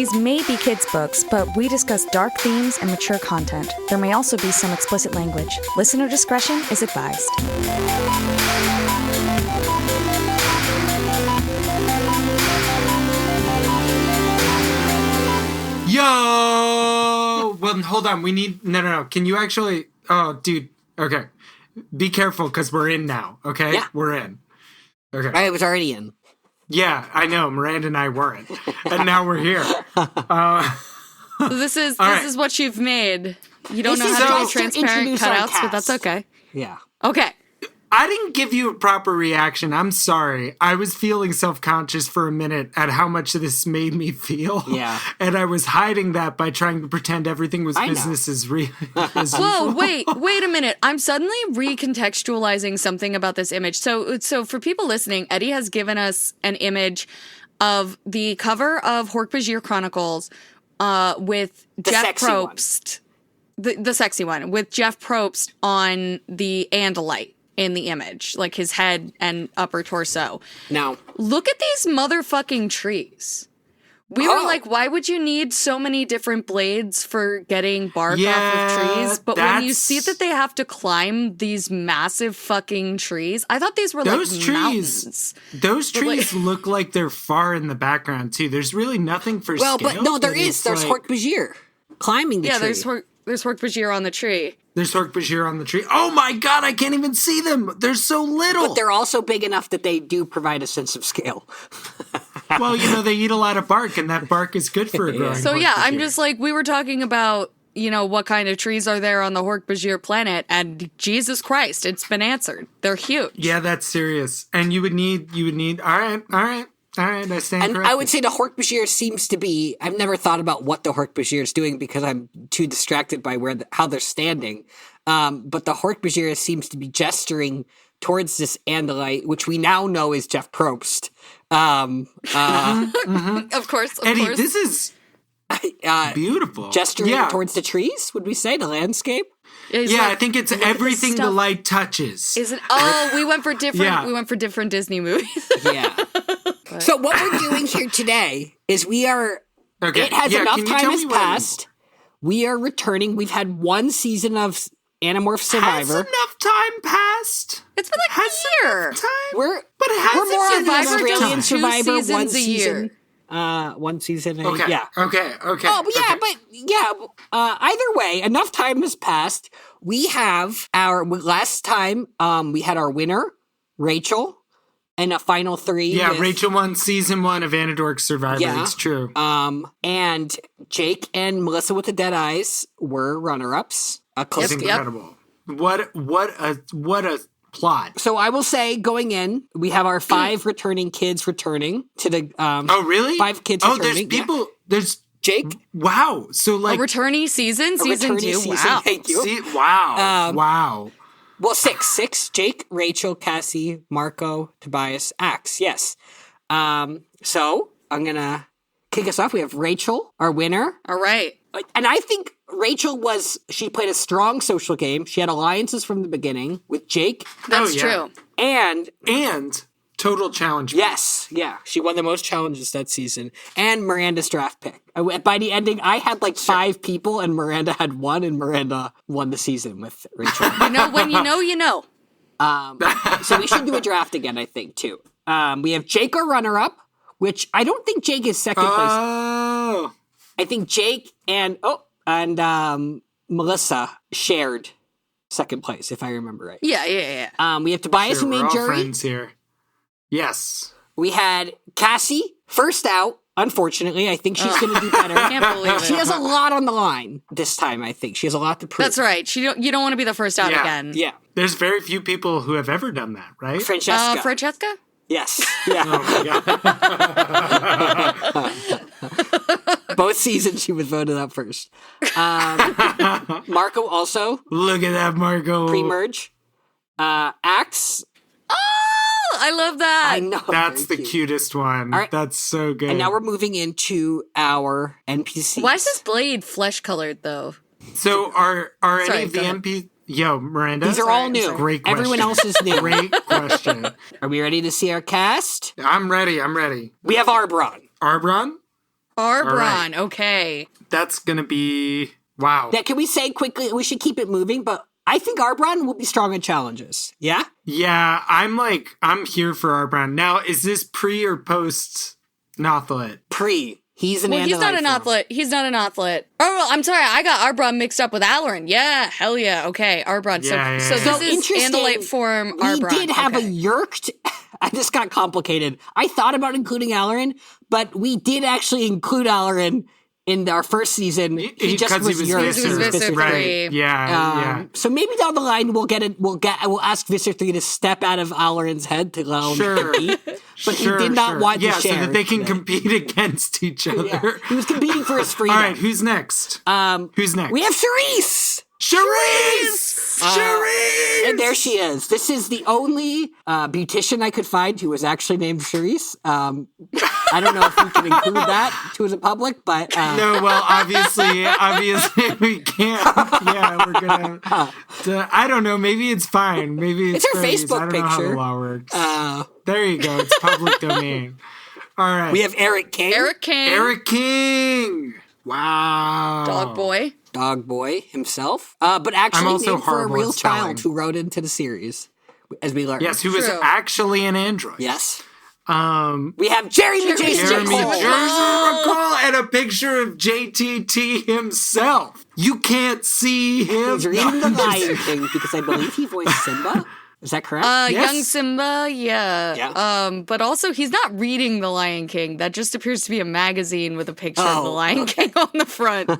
These may be kids' books, but we discuss dark themes and mature content. There may also be some explicit language. Listener discretion is advised. Yo! Well, hold on. We need... No. Can you actually... Oh, dude. Okay. Be careful, because we're in now, okay? Yeah. We're in. Okay. I was already in. Yeah, I know. Miranda and I weren't. And now we're here. So this is what you've made. You don't know how to do transparent cutouts, but that's okay. Yeah. Okay. I didn't give you a proper reaction. I'm sorry. I was feeling self-conscious for a minute at how much this made me feel. Yeah. And I was hiding that by trying to pretend everything was business as Whoa, wait a minute. I'm suddenly recontextualizing something about this image. So for people listening, Eddie has given us an image of the cover of Hork-Bajir Chronicles with Jeff Probst. The sexy one. With Jeff Probst on the Andalite. In the image, like his head and upper torso. Now, look at these motherfucking trees. We were like, why would you need so many different blades for getting bark off of trees? But when you see that they have to climb these massive fucking trees, I thought these were mountains. Those trees look like they're far in the background too. There's really nothing for scale. But no, there is. There's Hork-Bajir climbing the tree. Yeah, there's Hork-Bajir on the tree. There's Hork-Bajir on the tree. Oh my god, I can't even see them. They're so little. But they're also big enough that they do provide a sense of scale. Well, they eat a lot of bark, and that bark is good for a growing So yeah, Hork-Bajir. I'm just like, we were talking about, what kind of trees are there on the Hork-Bajir planet, and Jesus Christ, it's been answered. They're huge. Yeah, that's serious. And you would need, all right, I stand corrected. And I would say the Hork-Bajir seems to be, I've never thought about what the Hork-Bajir is doing because I'm too distracted by how they're standing. But the Hork-Bajir seems to be gesturing towards this Andalite, which we now know is Jeff Probst. Of course. Eddie, this is beautiful. Gesturing towards the trees, would we say? The landscape? I think it's everything the light touches. Is it? Oh, we went for different. We went for different Disney movies. Yeah. So what we're doing here today is we are. Okay. It has enough time has passed. We are returning. We've had one season of Animorphs Survivor. Has enough time passed? It's been like a year. We're more on the Australian Survivor. One season. One season. Okay. Yeah. Okay. Oh, either way, enough time has passed. We have last time. We had our winner, Rachel, and a final three. Yeah, Rachel won season 1 of Anidorks Survivor. Yeah. It's true. And Jake and Melissa with the Dead Eyes were runner-ups. It's incredible. What a plot. So I will say, going in, we have our 5 returning kids returning to the. Oh, really? 5 kids returning. There's people. Yeah. There's Jake. Wow. So like a returnee season 2. Wow. Thank you. Wow. Well, 6. Jake, Rachel, Cassie, Marco, Tobias, Axe. Yes. So I'm gonna kick us off. We have Rachel, our winner. All right. And I think Rachel she played a strong social game. She had alliances from the beginning with Jake. That's true. And total challenge. Yes. Yeah. She won the most challenges that season. And Miranda's draft pick. By the ending, I had 5 people and Miranda had 1 and Miranda won the season with Rachel. When you know, you know. So we should do a draft again, I think, too. We have Jake, our runner-up, which I don't think Jake is second place. Oh. I think Jake and Melissa shared second place, if I remember right. Yeah. We have Tobias who made we're all jury. Friends here. Yes. We had Cassie first out. Unfortunately, I think she's going to do better. I can't believe it. She has a lot on the line this time. I think she has a lot to prove. That's right. You don't want to be the first out again. Yeah. There's very few people who have ever done that, right? Francesca. Yes. Yeah. Oh my God. Both seasons she was voted up first. Marco also. Look at that, Marco. Pre-merge. Axe. Oh, I love that. I know. That's the cutest one. Right. That's so good. And now we're moving into our NPCs. Why is this blade flesh colored though? So are any of the NPCs? Yo, Miranda. These are all new. Great question. Everyone else is new. Great question. Are we ready to see our cast? I'm ready. We have Arbron. Arbron? All Arbron, right. okay. That's going to be... Wow. Now, can we say quickly, we should keep it moving, but I think Arbron will be strong in challenges. Yeah? Yeah, I'm here for Arbron. Now, is this pre or post Nothlet? Pre. He's an Well, he's not an form. Nothlet. He's not an Nothlet. Oh, I'm sorry. I got Arbron mixed up with Alarin. Yeah, hell yeah. Okay, Arbron. Yeah, So So this is interesting. Andalite form Arbron. We did have okay. a Yerked. This got complicated. I thought about including Alarin, but we did actually include Alarin in our first season. He just was Yerked. He was Visser right. 3. Yeah. So maybe down the line we'll ask Visser 3 to step out of Alarin's head to allow him Sure. to compete. But he did not want to so share. that they can today. compete against each other. Yeah. He was competing for his freedom. All right, who's next? Who's next? We have Charisse! Charisse! Charisse! And there she is. This is the only beautician I could find who was actually named Charisse. I don't know if we can include that to the public, but... No, well, obviously we can't. Yeah, we're gonna... I don't know, maybe it's fine. Maybe it's her Charisse. Facebook I don't know how the picture. law works. There you go, it's public domain. All right. we have Eric King. Eric King. Eric King! Wow. Dog boy. Dog boy himself. But actually I'm also named for a horrible real at spelling. child who wrote into the series, as we learned. Yes, who was True. actually an android. Yes. We have Jeremy Jason Jeremy Cole. McCall and a picture of JTT himself. You can't see him. He's reading The Lion King because I believe he voiced Simba. Is that correct? Yes. Young Simba, yeah. Yeah. But also he's not reading The Lion King. That just appears to be a magazine with a picture of The Oh, Lion King on the front.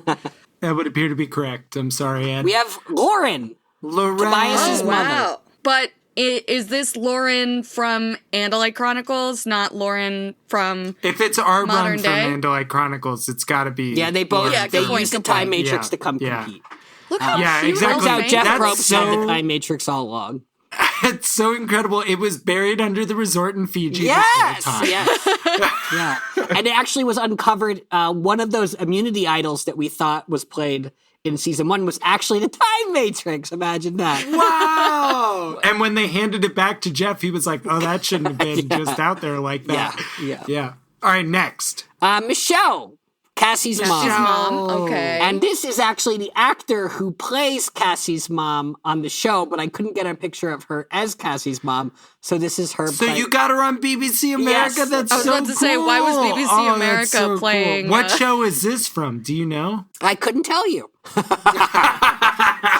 That would appear to be correct. I'm sorry, Ed. we have Lauren. Lorraine. Tobias's Oh, mother. wow. But is this Lauren from Andalite Chronicles, not Lauren from... If it's Arbron Modern from day? Andalite Chronicles, it's got to be. Yeah, they both Yeah, they good point, used the good Time point. Matrix Yeah, to come yeah. compete. Look how Yeah, cute. exactly. Turns out Elfie. Jeff That's Probst had the so- Time Matrix all along. It's so incredible. It was buried under the resort in Fiji Yes, this whole time. yes, yeah. And it actually was uncovered. One of those immunity idols that we thought was played in season 1 was actually the Time Matrix. Imagine that. Wow! And when they handed it back to Jeff, he was like, "Oh, that shouldn't have been just out there like that." Yeah. All right, next. Michelle, Cassie's His mom. mom. Okay. And this is actually the actor who plays Cassie's mom on the show, but I couldn't get a picture of her as Cassie's mom, so this is her. So you got her on BBC America? Yes. That's I so was about to say, why was cool. BBC Oh, that's America so cool. playing, What uh, show is this from? Do you know? I couldn't tell you.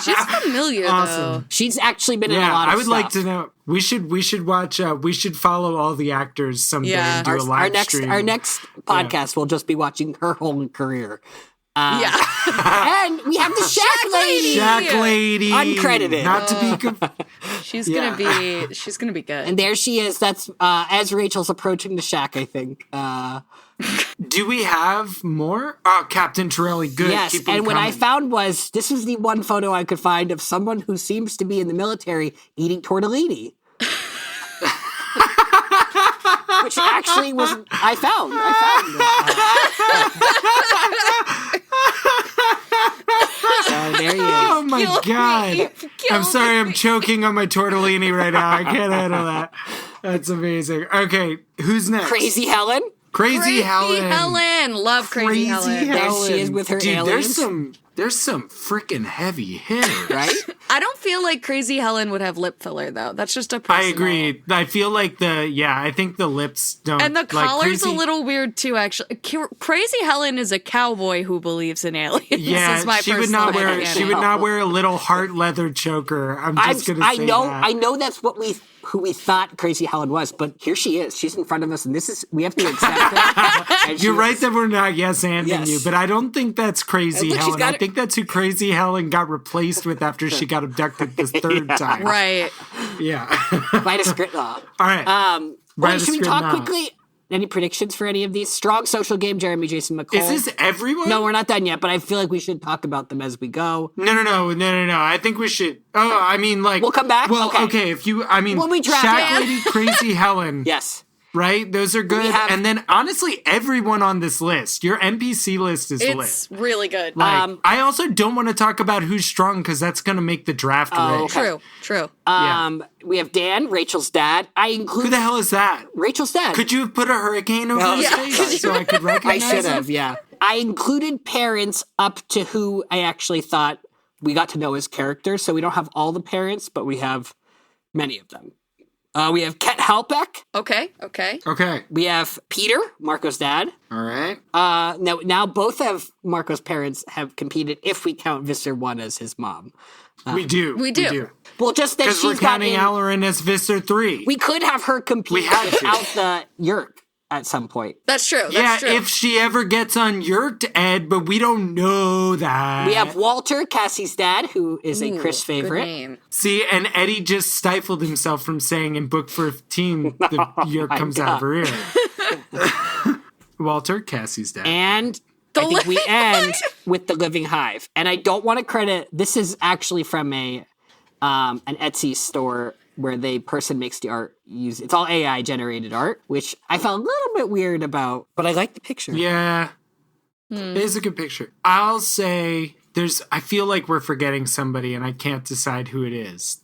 She's familiar, though. She's actually been in a Yeah, lot of I would like stuff. to know. We should watch. We should follow all the actors someday Yeah. and do a live stream. Our next podcast will just be watching her whole career. Yeah. And we have the Shack Lady. Jack Lady, Uncredited. not to be. She's Yeah. gonna be good. And there she is. That's as Rachel's approaching the shack, I think. Do we have more? Oh, Captain Torelli, good. Yes, Keep them and what I coming. found was this was the one photo I could find of someone who seems to be in the military eating tortellini. Which actually was I found. So there he is. Oh my Kill me. God! Kill I'm sorry, I'm me. choking on my tortellini right now. I can't handle that. That's amazing. Okay, who's next? Crazy Helen. Crazy Helen. Love Crazy Helen. There she is with her Dude, aliens. there's some freaking heavy hitters. Right? I don't feel like Crazy Helen would have lip filler though. That's just a I personal. agree. I feel like I think the lips don't. And the like collar's Crazy, a little weird too. Actually, Crazy Helen is a cowboy who believes in aliens. Yeah, this is my she would personal not wear. opinion. She would not wear a little heart leather choker. I'm just gonna say I know. that. I know that's what who we thought Crazy Helen was, but here she is. She's in front of us, and we have to accept her. And she You're right is. that we're not yes-anding Yes. you, but I don't think that's Crazy Look, she's Helen. got I think that's who Crazy Helen got replaced with after she got abducted this third time. Right. Yeah. By the script law. All right. By Wait, the should we script talk now. quickly? Any predictions for any of these? Strong social game, Jeremy Jason McCall. Is this everyone? No, we're not done yet, but I feel like we should talk about them as we go. No. I think we should. Oh, I mean, like We'll come back? Well, Okay. okay. If you, I mean, We'll be trapped. Shack Yeah. Lady, Crazy Helen. Yes. right? Those are good. And then honestly, everyone on this list, your NPC list is lit. It's really good. Like, I also don't want to talk about who's strong because that's going to make the draft rigged. True. We have Dan, Rachel's dad. Who the hell is that? Rachel's dad. Could you have put a hurricane over his face so I could recognize I should him? have, yeah. I included parents up to who I actually thought we got to know as characters. So we don't have all the parents, but we have many of them. We have Ket Halpeck. Okay. We have Peter, Marco's dad. All right. Now both of Marco's parents have competed if we count Visser 1 as his mom. We do. Well, just that Because we're she's counting gotten... Halloran as Visser 3. We could have her compete without the Yerk at some point. That's true. If she ever gets on Yurt, Ed, but we don't know that. We have Walter, Cassie's dad, who is a Chris favorite. Good name. See, and Eddie just stifled himself from saying in book 15 the Yurt comes out of her ear. Walter, Cassie's dad. And I think we end with the Living Hive. And I don't want to credit, this is actually from an Etsy store where the person makes the art it's all AI generated art, which I felt a little bit weird about, but I like the picture. Yeah. It is a good picture. I'll say I feel like we're forgetting somebody and I can't decide who it is.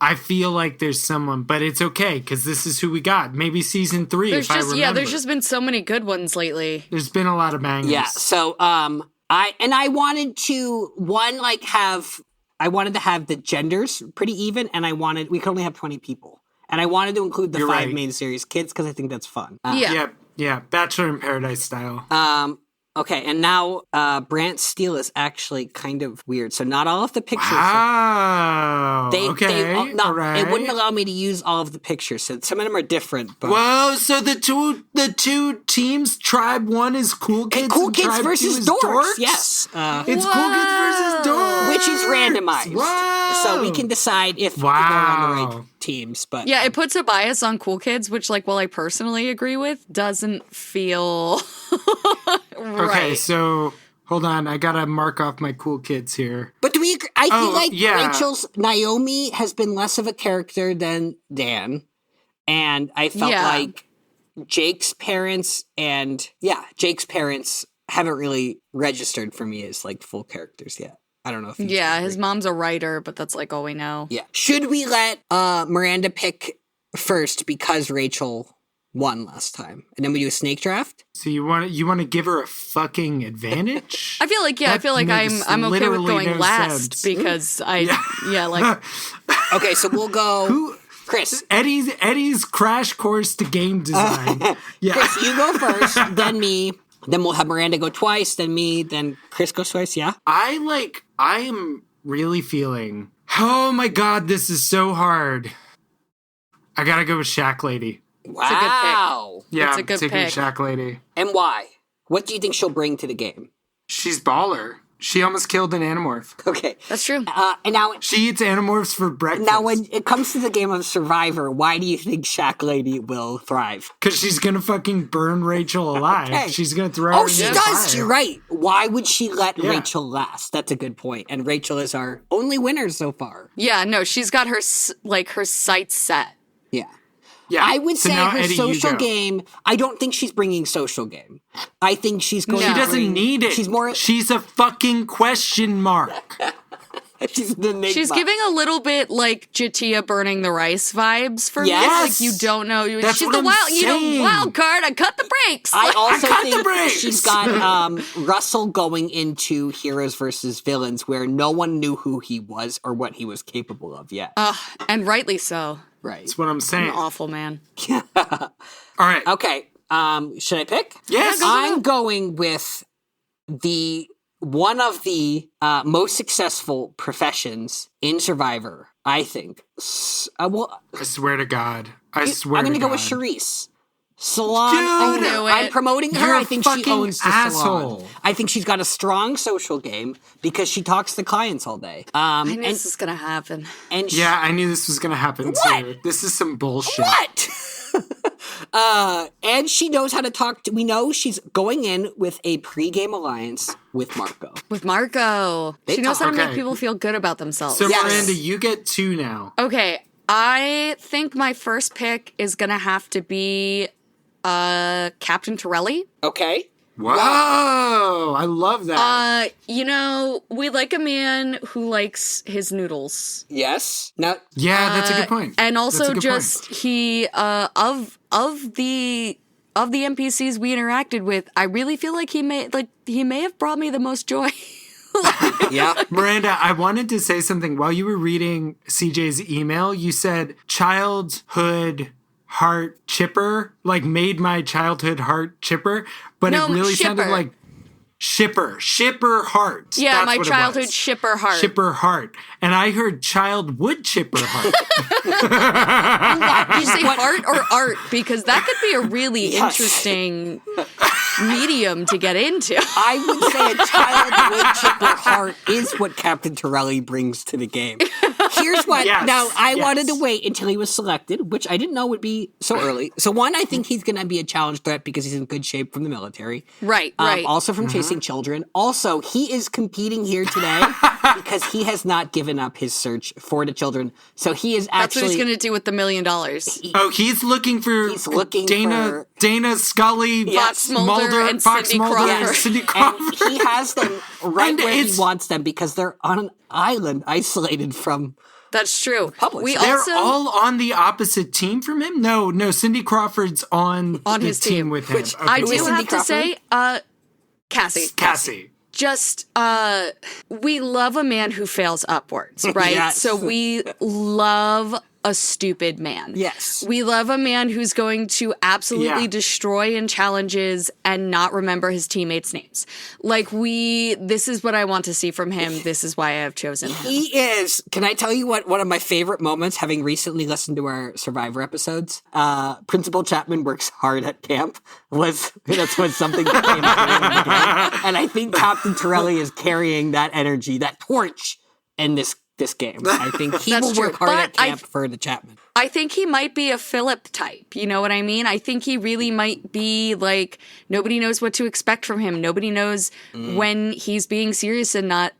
I feel like there's someone, but it's okay because this is who we got. Maybe season 3 if I remember. Yeah, there's just been so many good ones lately. There's been a lot of bangers. Yeah, so I wanted to I wanted to have the genders pretty even, and we could only have 20 people. And I wanted to include the 5 main series kids because I think that's fun. Yeah. Bachelor in Paradise style. Okay, and now Brant Steele is actually kind of weird. So not all of the pictures. Wow. All right. It wouldn't allow me to use all of the pictures. So some of them are different. But... Whoa! So the two teams, Tribe 1 is Cool Kids, Cool and Kids Tribe versus 2 is Dorks. Dorks? Yes, it's Cool Kids versus Dorks, which is randomized. Whoa. So we can decide if they're on the right teams. But yeah, it puts a bias on Cool Kids, which, like, while I personally agree with, doesn't feel right. Okay, so hold on, I gotta mark off my Cool Kids here. But do we agree? I feel like Rachel's Naomi has been less of a character than Dan, and I felt like Jake's parents haven't really registered for me as like full characters yet. I don't know if his mom's a writer, but that's like all we know. Yeah. Should we let Miranda pick first because Rachel won last time, and then we do a snake draft? So you want to give her a fucking advantage? I feel like I'm okay with going last because Okay, so we'll go. Chris. Eddie's crash course to game design. Chris, you go first, then me. Then we'll have Miranda go twice, then me, then Chris goes twice, yeah? I am really feeling, oh my God, this is so hard. I gotta go with Shack Lady. Wow. Yeah, it's a good taking pick. Shack Lady. And why? What do you think she'll bring to the game? She's baller. She almost killed an Animorph. Okay. That's true. And now she eats Animorphs for breakfast. Now, when it comes to the game of Survivor, why do you think Shack Lady will thrive? Because she's gonna fucking burn Rachel alive. Okay. She's gonna throw her in she the does. fire. You're right. Why would she let Rachel last? That's a good point. And Rachel is our only winner so far. Yeah, no, she's got her sights set. Yeah. Yeah. I would say her Eddie, social game, I don't think she's bringing social game. I think she's going to She doesn't need it. She's a fucking question mark. She's the enigma. She's giving a little bit like Jatia burning the rice vibes for me. Yes. Like you don't know. That's she's what the I'm wild, saying. wild card. I cut the brakes. I also cut the think brakes. she's got Russell going into Heroes versus Villains where no one knew who he was or what he was capable of yet. And rightly so. Right. That's what I'm saying. An awful man. All right. Okay. Should I pick? Yes. I'm going with one of the most successful professions in Survivor, I think. I swear to God. I swear I'm to going to God. go with Charisse. Salon Dude, owner. I'm promoting her. You're I think a she fucking owns the asshole. salon. I think she's got a strong social game because she talks to clients all day. I knew this was going to happen. And Yeah, I knew this was going to happen too. This is some bullshit. What? And she knows how to talk to, we know she's going in with a pregame alliance with Marco. With Marco. She knows how to make Okay. people feel good about themselves. So Yes. Miranda, you get 2 now. Okay. I think my first pick is going to have to be Captain Torelli. Okay. Whoa, I love that. We like a man who likes his noodles. Yes. Now, yeah, that's a good point. And also point. he of the NPCs we interacted with, I really feel like he may have brought me the most joy. yeah. Miranda, I wanted to say something. While you were reading CJ's email, you said childhood heart chipper, like made my childhood heart chipper, but it really sounded like shipper heart. Yeah, That's my what childhood shipper heart. Shipper heart. And I heard child wood chipper heart. You say heart or art? Because that could be a really interesting medium to get into. I would say a child wood chipper heart is what Captain Torelli brings to the game. Here's what. Yes, now, I wanted to wait until he was selected, which I didn't know would be so early. So, one, I think he's going to be a challenge threat because he's in good shape from the military. Right. Also from chasing children. Also, he is competing here today because he has not given up his search for the children. So he is actually... That's what he's going to do with the $1 million. He's looking for Dana Scully, Fox Mulder, and Cindy Crawford. Yes. Cindy Crawford. And he has them right And where he it's- wants them because they're on an island isolated from... That's true. Public. They're all on the opposite team from him? No, Cindy Crawford's on his team with him. Which- Okay. I Who do is Cindy have to say, Cassie. Just, we love a man who fails upwards, right? Yes. So we love a stupid man. Yes. We love a man who's going to absolutely destroy in challenges and not remember his teammates' names. This is what I want to see from him. This is why I have chosen him. He is. Can I tell you what one of my favorite moments, having recently listened to our Survivor episodes, Principal Chapman works hard at camp, that's when something that came up. And I think Captain Torelli is carrying that energy, that torch in this game. I think he will work hard at camp for the Chapman. I think he might be a Philip type. You know what I mean? I think he really might be like, nobody knows what to expect from him. Nobody knows when he's being serious and not.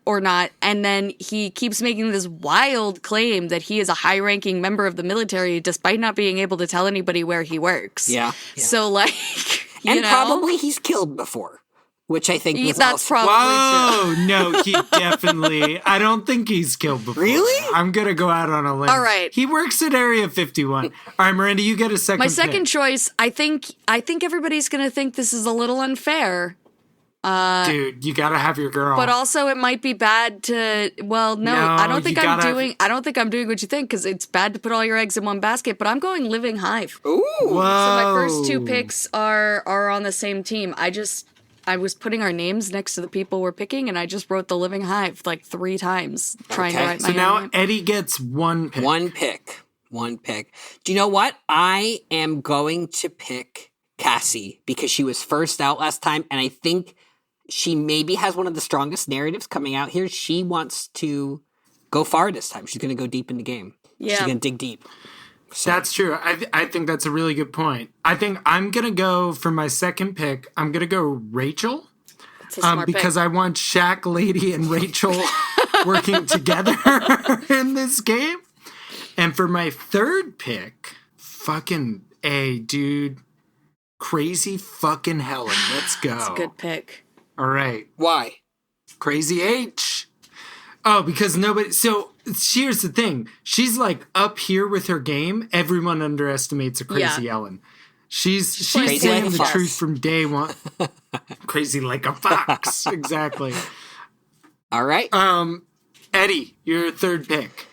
And then he keeps making this wild claim that he is a high-ranking member of the military despite not being able to tell anybody where he works. Yeah. So Probably he's killed before. Which I think was that's also... probably true. No, he definitely... I don't think he's killed before. Really? I'm going to go out on a limb. All right. He works at Area 51. All right, Miranda, you get a second My pick. second choice, I think everybody's going to think this is a little unfair. Dude, you got to have your girl. But also it might be bad to, I don't think I'm doing what you think because it's bad to put all your eggs in one basket, but I'm going Living Hive. Ooh. Whoa. So my first two picks are on the same team. I was putting our names next to the people we're picking, and I just wrote the Living Hive 3 times trying to write my So now name. Eddie gets one pick. One pick. Do you know what? I am going to pick Cassie because she was first out last time, and I think she maybe has one of the strongest narratives coming out here. She wants to go far this time. She's going to go deep in the game. Yeah. She's going to dig deep. So. That's true. I think that's a really good point. I think I'm going to go for my second pick. I'm going to go Rachel. That's a smart because pick. I want Shaq, Lady, and Rachel working together in this game. And for my third pick, fucking A, dude. Crazy fucking Helen. Let's go. That's a good pick. All right. Why? Crazy H. Oh, because nobody... So here's the thing. She's up here with her game. Everyone underestimates a Crazy Ellen. She's saying the truth from day one. Crazy like a fox. Exactly. All right. Eddie, your third pick.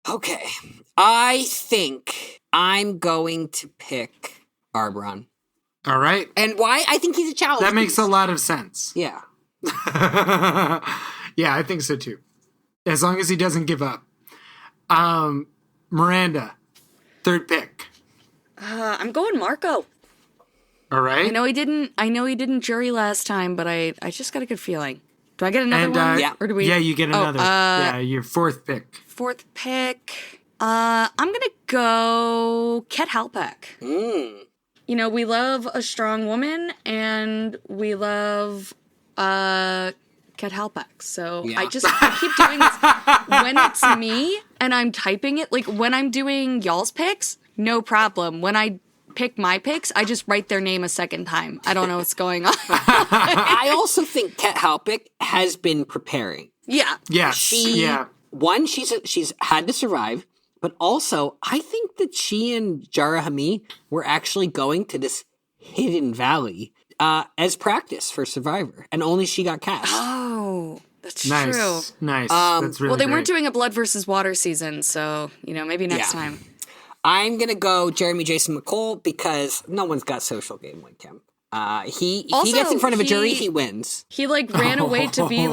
Okay. I think I'm going to pick Arbron. All right. And why? I think he's a challenge. That makes a lot of sense. Yeah. Yeah, I think so too. As long as he doesn't give up. Miranda, third pick. I'm going Marco. All right. I know he didn't jury last time, but I just got a good feeling. Do I get another one? Yeah. Or do we? Yeah, you get another. Yeah, your fourth pick. Fourth pick. I'm gonna go Ket Halpak. We love a strong woman, and we love Ket Halpak. So I keep doing this when it's me and I'm typing it, like when I'm doing y'all's picks, no problem. When I pick my picks, I just write their name a second time. I don't know what's going on. I also think Kat Halpick has been preparing. Yeah. Yes. She's had to survive, but also I think that she and Jarahami were actually going to this hidden valley as practice for Survivor, and only she got cast. Oh, that's Nice. true. Nice. That's really Well, they great. weren't doing a blood versus water season, so, maybe next Yeah. time. I'm gonna go Jeremy Jason McCall because no one's got social game like him. If he Also, gets in front of a jury, he wins. He, ran away to be,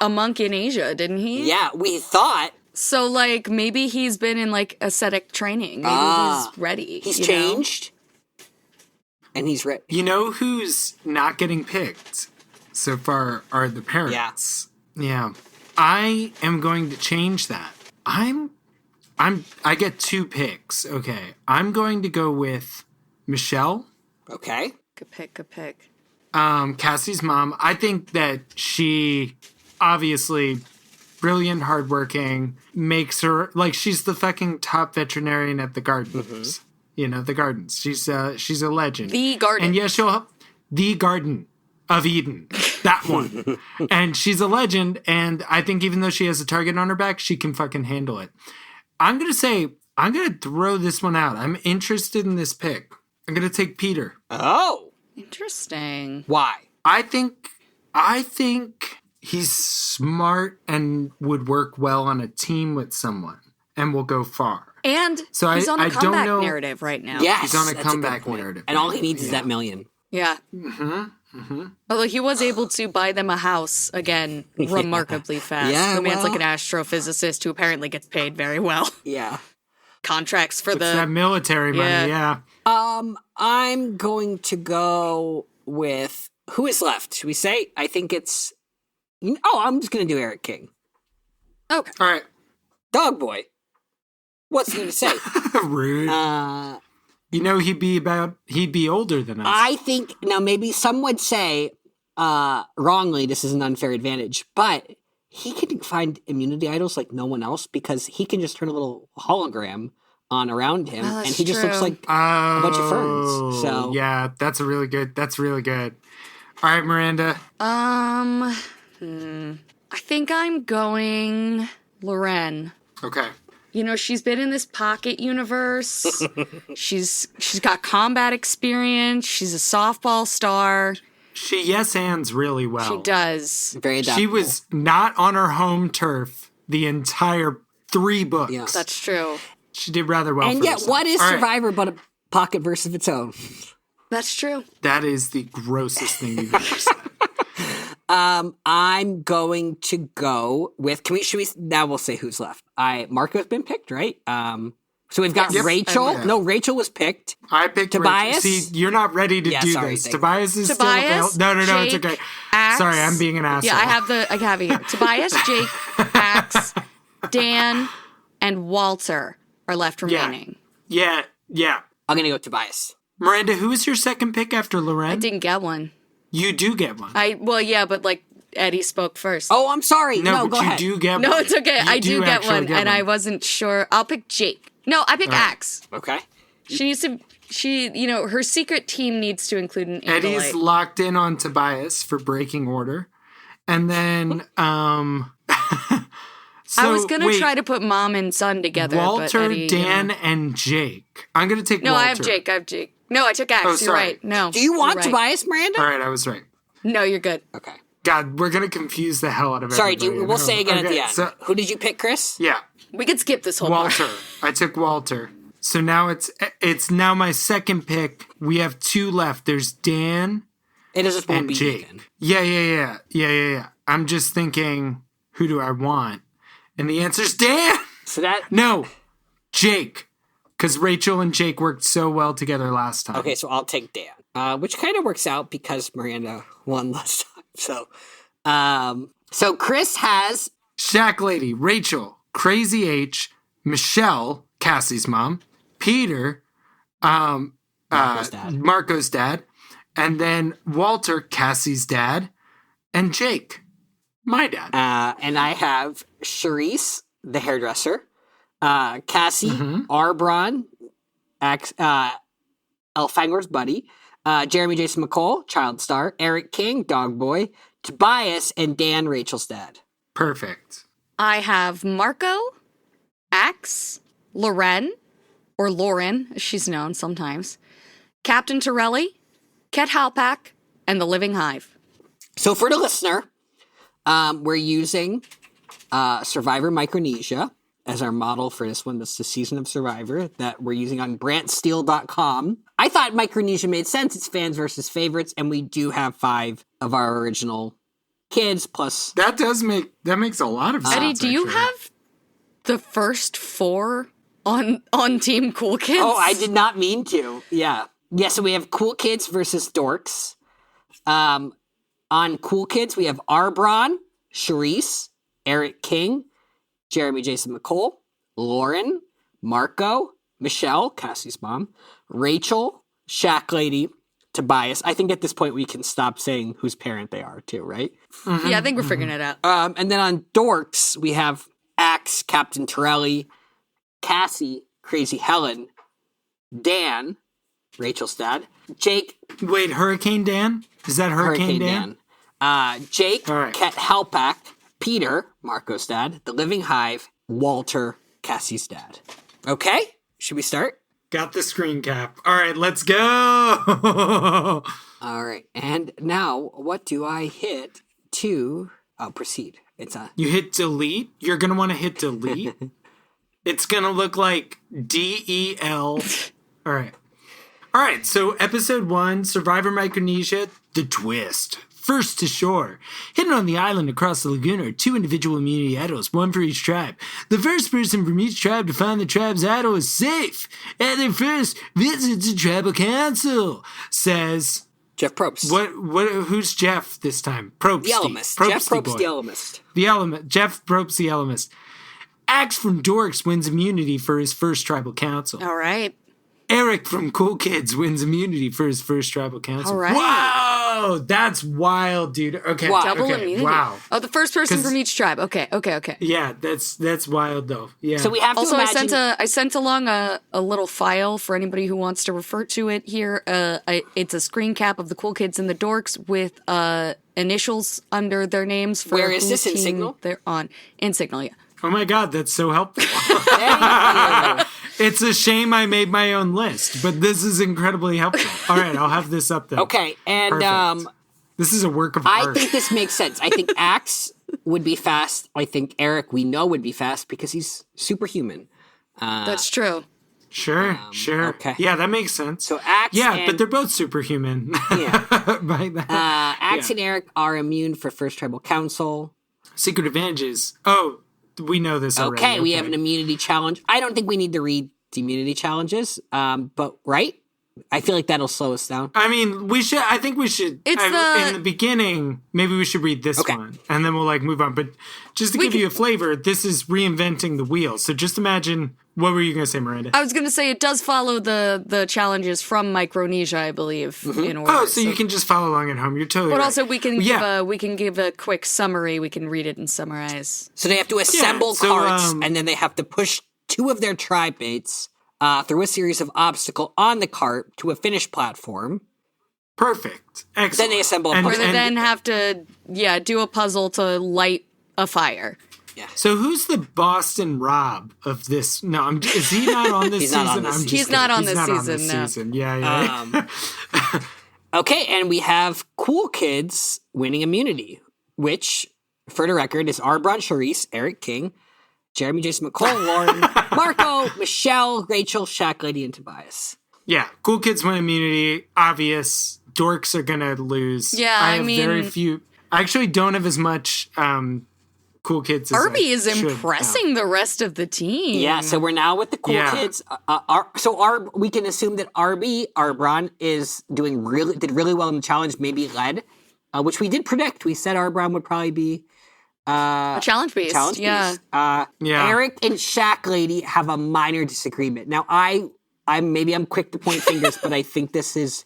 a monk in Asia, didn't he? Yeah, we thought So, maybe he's been in, ascetic training. Maybe he's ready. he's you know? changed, and he's ready. You know who's not getting picked so far are the parents. Yeah. I am going to change that. I get 2 picks. Okay. I'm going to go with Michelle, Okay. Good pick. Cassie's mom. I think that she obviously brilliant, hardworking, makes her she's the fucking top veterinarian at the gardens. The gardens. She's a legend. The garden. And yes, the Garden of Eden. That one. And she's a legend, and I think even though she has a target on her back, she can fucking handle it. I'm going to throw this one out. I'm interested in this pick. I'm going to take Peter. Oh, Interesting. why? I think he's smart and would work well on a team with someone and will go far. And So he's on a I don't comeback know- narrative right now. Yes, He's on a that's comeback good point. narrative. And all he needs is that million. Yeah. But he was able to buy them a house again remarkably fast. Yeah, The man's well- like an astrophysicist who apparently gets paid very well. Yeah. Contracts for It's that military money, yeah. I'm going to go with who is left. Should we say? I think it's. Oh, I'm just going to do Eric King. Okay. All right. Dog boy. What's he to say? Rude. He'd be older than us. I think now maybe some would say wrongly this is an unfair advantage, but he can find immunity idols like no one else because he can just turn a little hologram on around him, and he just looks like a bunch of ferns. So yeah, that's really good. All right, Miranda. I think I'm going Loren. Okay. She's been in this pocket universe. she's got combat experience. She's a softball star. She yes ands really well. She does. very adaptable. She was not on her home turf the entire 3 books. Yeah. That's true. She did rather well. And for yet, herself. what is All right. Survivor but a pocket verse of its own? That's true. That is the grossest thing you've ever said. I'm going to go with. Now we'll say who's left. Marco's been picked, right? So we've got Yes. Rachel. Yeah. No, Rachel was picked. I picked Tobias? Rachel. See, you're not ready to Yeah, do sorry, this. thank Tobias is Tobias, still available. No, it's Jake, okay. Axe. Sorry, I'm being an asshole. Yeah, I have it here. Tobias, Jake, Axe, Dan, and Walter are left remaining. Yeah. I'm gonna go Tobias. Miranda, who is your second pick after Loren? I didn't get one. You do get one. But Eddie spoke first. Oh, I'm sorry. no, No, but go you ahead. do get one. No, it's okay. You I do get actually one, and I wasn't sure. I'll pick Jake. No, I pick Axe. Okay. She needs to. Her secret team needs to include an Eddie's Andalite. locked in on Tobias for breaking order. And then so, I was gonna wait, try to put mom and son together. but Walter, Eddie, Dan, and Jake. I'm gonna take No, Walter. I have Jake. No, I took Axe. Oh, You're sorry. right. No. Do you want you're right. Tobias, Miranda? All right, I was right. No, you're good. Okay. God, we're gonna confuse the hell out of Sorry, everybody. we'll say again at Okay, the end. So, Who did you pick, Chris? yeah, We could skip this whole part. Walter. I took Walter. So now it's now my second pick. We have 2 left. There's Dan It just won't and be Jake. even. Yeah. I'm just thinking, who do I want? And the answer's Dan. So that. No, Jake. Because Rachel and Jake worked so well together last time. Okay, so I'll take Dan, which kind of works out because Miranda won last time. So Chris has Shack Lady, Rachel, Crazy H, Michelle, Cassie's mom, Peter, Marco's dad, and then Walter, Cassie's dad, and Jake, my dad. and I have Charisse, the hairdresser, Cassie, Arbron, Elfangor's buddy, Jeremy Jason McCall, child star, Eric King, dog boy, Tobias, and Dan, Rachel's dad. Perfect. I have Marco, Axe, Loren, or Lauren, as she's known sometimes, Captain Torelli, Ket Halpak, and the Living Hive. So for the listener, we're using Survivor Micronesia as our model for this one. That's the season of Survivor that we're using on BrantSteel.com. I thought Micronesia made sense. It's fans versus favorites, and we do have 5 of our original kids, plus... That makes a lot of sense, Eddie, do you have the first 4 on Team Cool Kids? Oh, I did not mean to. Yeah. Yeah, so we have Cool Kids versus Dorks. On Cool Kids, we have Arbron, Charisse, Eric King, Jeremy Jason McCall, Lauren, Marco, Michelle, Cassie's mom, Rachel, Shack Lady, Tobias. I think at this point we can stop saying whose parent they are too, right? Yeah, I think we're figuring it out. And then on Dorks, we have Axe, Captain Torelli, Cassie, Crazy Helen, Dan, Rachel's dad, Jake. Wait, Hurricane Dan? Is that Hurricane Dan? Jake, All right. Ket Halpak, Peter, Marco's dad, the Living Hive, Walter, Cassie's dad. Okay, should we start? Got the screen cap. All right, let's go. All right, and now what do I hit to proceed? You hit delete. You're going to want to hit delete. It's going to look like DEL. All right, so episode 1, Survivor Micronesia, The Twist. First to shore. Hidden on the island across the lagoon are 2 individual immunity idols, 1 for each tribe. The first person from each tribe to find the tribe's idol is safe. And their first visit to tribal council, says... Jeff Probst. Who's Jeff this time? Probst. The Elemist. Jeff Probst, the Elemist. The Element. Jeff Probst, the Elemist. Axe from Dorks wins immunity for his first tribal council. All right. Eric from Cool Kids wins immunity for his first tribal council. All right. Wow, that's wild, dude. Okay, Wow. Double okay, immunity. wow. Oh, the first person from each tribe. Okay. Yeah, that's wild though. Yeah. So we have to Also, imagine... I sent along a little file for anybody who wants to refer to it here. It's a screen cap of the Cool Kids and the Dorks with initials under their names. For Where is this, in team Signal? They're on in Signal. Yeah. Oh my God, that's so helpful. Thank you. It's a shame I made my own list, but this is incredibly helpful. All right, I'll have this up there. Okay, and Perfect. This is a work of I art. think this makes sense. I think Axe would be fast. I think Eric, we know, would be fast because he's superhuman. That's true. Sure. okay. Yeah, that makes sense. So Axe but they're both superhuman. Yeah. By that. Axe and Eric are immune for First Tribal Council. Secret advantages. Oh, we know this already. Okay, we have an immunity challenge. I don't think we need to read the immunity challenges, but right? I feel like that'll slow us down. I mean, we should. I think we should. In the beginning, maybe we should read this one, and then we'll move on. But just to give you a flavor, this is reinventing the wheel. So just imagine. What were you going to say, Miranda? I was going to say it does follow the challenges from Micronesia, I believe, in order. Oh, so you can just follow along at home. You're totally But right. also we can give a quick summary. We can read it and summarize. So they have to assemble carts, and then they have to push 2 of their tribe mates through a series of obstacles on the cart to a finished platform. Perfect. Excellent. Then they assemble a Or they then have to, do a puzzle to light a fire. So who's the Boston Rob of this? No, is he not on this He's season? not on this season. He's not on this season, no. Season. Yeah. Okay, and we have Cool Kids winning immunity, which, for the record, is Arbron, Charisse, Eric King, Jeremy Jason McCall, Lauren, Marco, Michelle, Rachel, Shack Lady, and Tobias. Yeah, Cool Kids win immunity. Obvious. Dorks are gonna lose. Yeah, I have very few. I actually don't have as much Cool Kids as Arby I is should impressing the rest of the team. Yeah, so we're now with the Cool Kids. We can assume that Arbron is did really well in the challenge, maybe led, which we did predict. We said Arbron would probably be a challenge beast. Eric and Shack Lady have a minor disagreement. Now, I'm quick to point fingers, but I think this is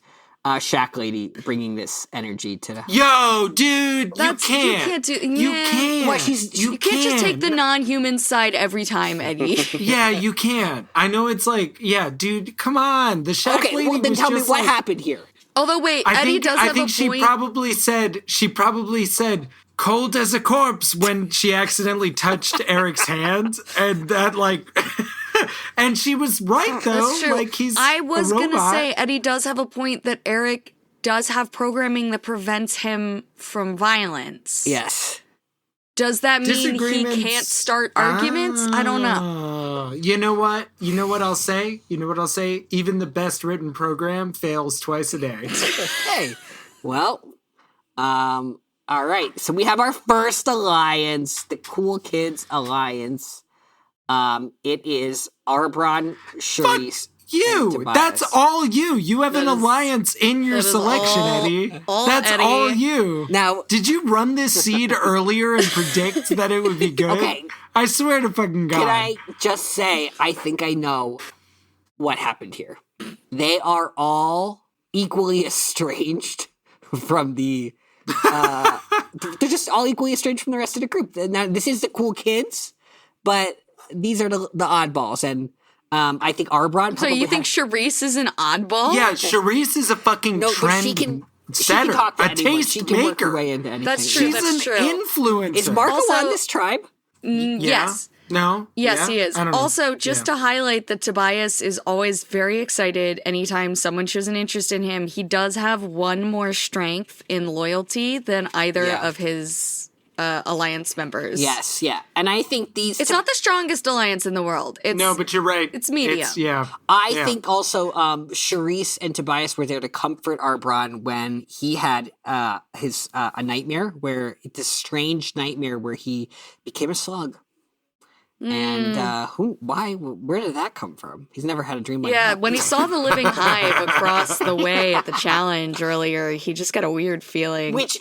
Shack Lady bringing this energy to. Yo, dude, you can't. You can't do. You yeah. can't. What, you can't just take the non-human side every time, Eddie. Yeah, you can't. I know it's like, yeah, dude, come on. The Shack Okay, Lady well then was tell me just what like, happened here. Although, wait, Eddie does have a point. she probably said cold as a corpse when she accidentally touched Eric's hand, and that like, and she was right though. That's true. Like I was a gonna robot. say Eddie does have a point that Eric does have programming that prevents him from violence. Yes. Does that mean he Disagreements. can't start arguments? I don't know. You know what? You know what I'll say? Even the best written program fails twice a day. Hey, well, all right. So we have our first alliance, the Cool Kids Alliance. It is Arbron, Charisse, You. and Tobias. That's all you. You have an That is- alliance in your that is selection, all- Eddie. all That's Eddie. all you. Now, Did you run this seed earlier and predict that it would be good? Okay. I swear to fucking God. can I just say, I think I know what happened here. They are all equally estranged from the. They're just all equally estranged from the rest of the group. Now, this is the Cool Kids, but these are the oddballs, and I think Arbron. So you think Charisse is an oddball? Yeah, Charisse is a fucking no, but trend she can setter, talk to a anyone. taste She can work her maker. way into anything. That's true. She's That's an true. influencer. Is Marco Also- on this tribe? Yeah? Yes. No? Yes, Yeah? he is. I don't know. Also, just to highlight that Tobias is always very excited anytime someone shows an interest in him. He does have one more strength in loyalty than either Yeah. of his alliance members. Yes, yeah. And I think these. It's not the strongest alliance in the world. It's, No, but you're right. It's medium. Yeah. I Yeah. think also Charisse and Tobias were there to comfort Arbron when he had his a nightmare, where this strange nightmare where he became a slug. And where did that come from? He's never had a dream like Yeah, that. when he saw the Living Hive across the way at the challenge earlier, he just got a weird feeling. Which,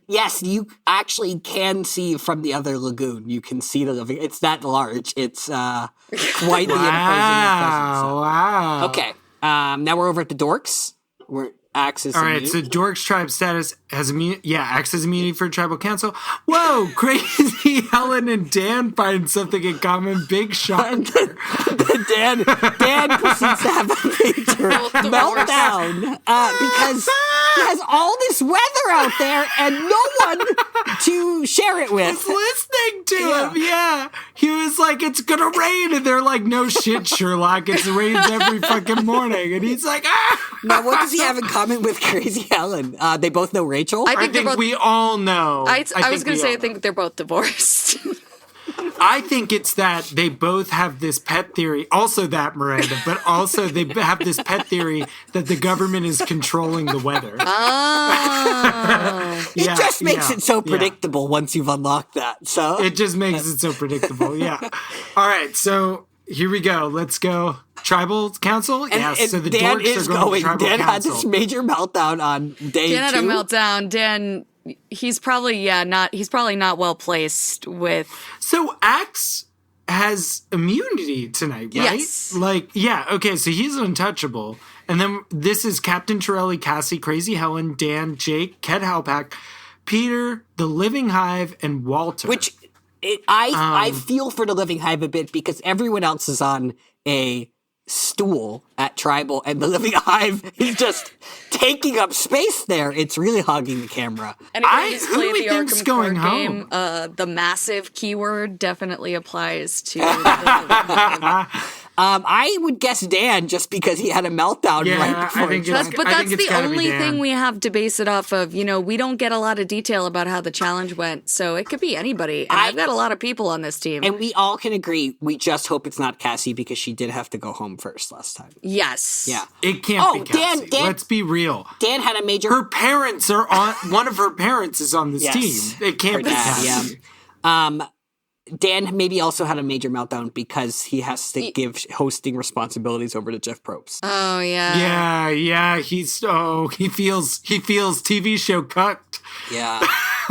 yes, you actually can see from the other lagoon. You can see the living. It's that large. It's quite the imposing presence. Wow. Okay, now we're over at the Dorks. Where Axe is All right, immune. so Dorks tribe status has immunity. Yeah, Axe has immunity for tribal council. Whoa, crazy! Helen and Dan find something in common. Big shock. Dan proceeds to have a major meltdown because he has all this weather out there and no one to share it with. Listening to him, yeah. He was like, "It's gonna rain," and they're like, "No shit, Sherlock. It rains every fucking morning." And he's like, "Ah." Now, what does he have in common with Crazy Helen? They both know Rachel. I I think, they're think both. we all know. I was going to say, I we all think they're both divorced. I think it's that they both have this pet theory, also that Miranda, but also they have this pet theory that the government is controlling the weather. Oh. It Yeah, just makes yeah, it so yeah. predictable once you've unlocked that. So It just makes it so predictable. Yeah. All right. So here we go. Let's go. Tribal council? and So the Dan dorks is are going going. to tribal Dan had council. this major meltdown on day Dan had a 2. meltdown. Dan, he's probably not well placed with. So Axe has immunity tonight, right? Yes. Like, yeah, okay, so he's untouchable. And then this is Captain Torelli, Cassie, Crazy Helen, Dan, Jake, Ket Halpack, Peter, the Living Hive, and Walter. Which I feel for the Living Hive a bit because everyone else is on a stool at Tribal and the Living Hive is just taking up space there. It's really hogging the camera. Anybody who's who do played we the think's Arkham going card home? game, the massive keyword definitely applies to the I would guess Dan just because he had a meltdown Yeah, right I before. think he it's- joined. But I that's think it's the gotta be only Dan. thing we have to base it off of. You know, we don't get a lot of detail about how the challenge went, so it could be anybody. And I've got a lot of people on this team. And we all can agree, we just hope it's not Cassie because she did have to go home first last time. Yes. Yeah. It can't Oh, be Cassie. Dan- Let's be real. Dan had a major... Her parents are on, one of her parents is on this Yes. team. It can't Her be dad, Cassie. yeah. Dan maybe also had a major meltdown because he has to give hosting responsibilities over to Jeff Probst. Oh yeah. Yeah, he feels TV show cucked. Yeah.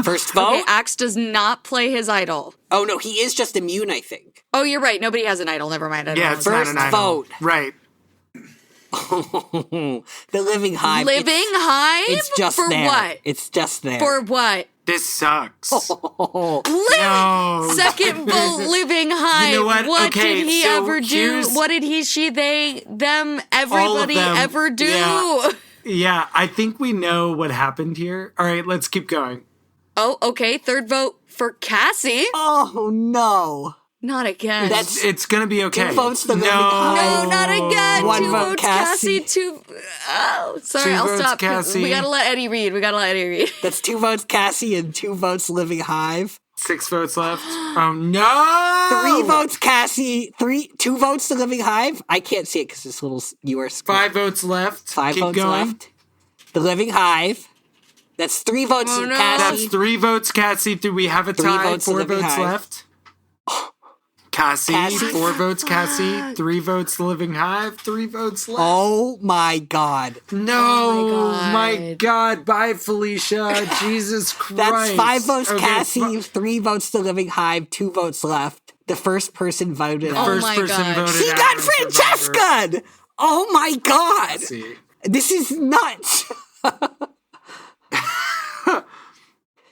First vote? Okay, Axe does not play his idol. Oh, no, he is just immune, I think. Oh, you're right. Nobody has an idol. Never mind. I don't Yeah, know. it's not First an idol. vote. Right. The Living Hive. Living Hive? It's just for there. what? It's just there. For what? This sucks. Oh, No. Second vote, Living Hive. You know what? Okay, did he so ever do? here's- What did he, she, they, them, All of everybody them. ever do? Yeah. Yeah, I think we know what happened here. All right, let's keep going. Oh, okay. Third vote for Cassie. oh no. Not again. It's gonna be okay. 2 votes to Living no, Hive. not again. 1 Two vote, votes, Cassie. Two. Oh, sorry. 2 I'll votes, stop. Cassie. We gotta let Eddie read. That's 2 votes Cassie and 2 votes Living Hive. 6 votes left. Oh no! 3 votes Cassie. 2 votes to Living Hive. I can't see it because this little UR. 5 votes left. 5 keep votes going. left. The Living Hive. That's 3 votes Oh, to no. Cassie. That's 3 votes, Cassie. Do we have a 3 tie? votes to 4 Living votes Hive. left. Cassie, Cassie. 4 votes, Cassie. 3 votes, Living Hive. 3 votes left. Oh my god. No, Oh my my God. Bye, Felicia. Jesus Christ. That's 5 votes Okay, Cassie, 3 votes to Living Hive, 2 votes left. The first person voted out. First my person God. voted He out got on Survivor. Francesca! Oh my god! See. This is nuts.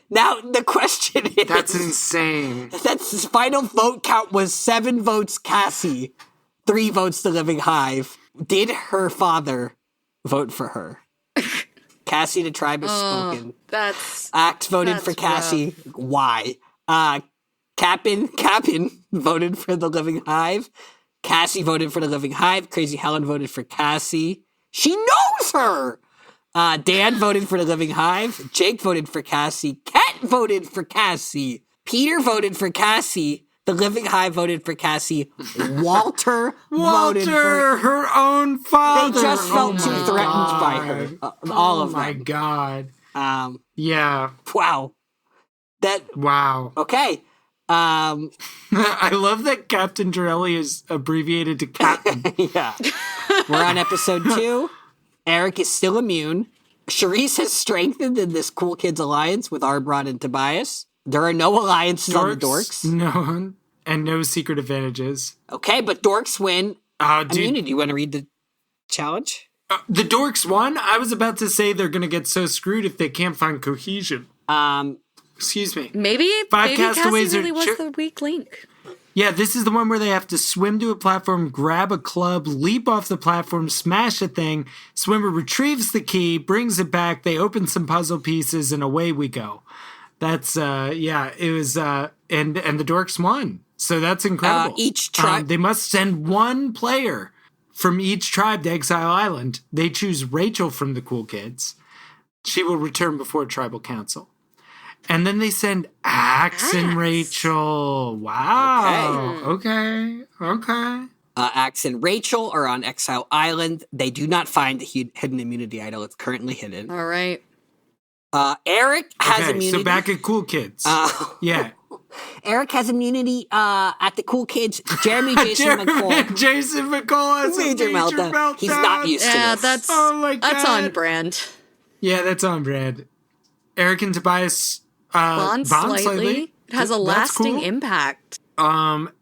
Now, the question is... That's insane. That's his final vote count was 7 votes Cassie, 3 votes to Living Hive. Did her father vote for her? Cassie, the tribe has spoken. That's Axe voted that's for Cassie. Why? Captain voted for the Living Hive. Cassie voted for the Living Hive. Crazy Helen voted for Cassie. She knows her! Dan voted for the Living Hive. Jake voted for Cassie. Kat voted for Cassie. Peter voted for Cassie. The Living Hive voted for Cassie. Walter voted for... her own father. They just felt Oh too my threatened by God. her. All of Oh my them. God. Um, Yeah. wow. That... Wow. Okay. I love that Captain Torelli is abbreviated to Captain. Yeah. We're on episode 2. Eric is still immune. Charisse has strengthened in this Cool Kids alliance with Arbron and Tobias. There are no alliances on the Dorks. No, and no secret advantages. Okay, but Dorks win Dude, immunity. You want to read the challenge? the Dorks won. I was about to say they're going to get so screwed if they can't find cohesion. Excuse me. maybe 5 castaways Cassie really are was the weak link. Yeah, this is the one where they have to swim to a platform, grab a club, leap off the platform, smash a thing. Swimmer retrieves the key, brings it back. They open some puzzle pieces, and away we go. That's it was and the Dorks won. So that's incredible. Each tribe- they must send one player from each tribe to Exile Island. They choose Rachel from the Cool Kids. She will return before Tribal Council. And then they send Axe and Rachel. Wow. Okay. Axe and Rachel are on Exile Island. They do not find the hidden immunity idol. It's currently hidden. All right. Eric has Okay, immunity. so back at Cool Kids. Yeah. Eric has immunity at the Cool Kids. Jeremy Jason McCall. Jason McCall has Major a major meltdown. He's not used to Yeah, this. Oh my God. that's on brand. Yeah, that's on brand. Eric and Tobias Bond slightly. It has a That's lasting cool. impact.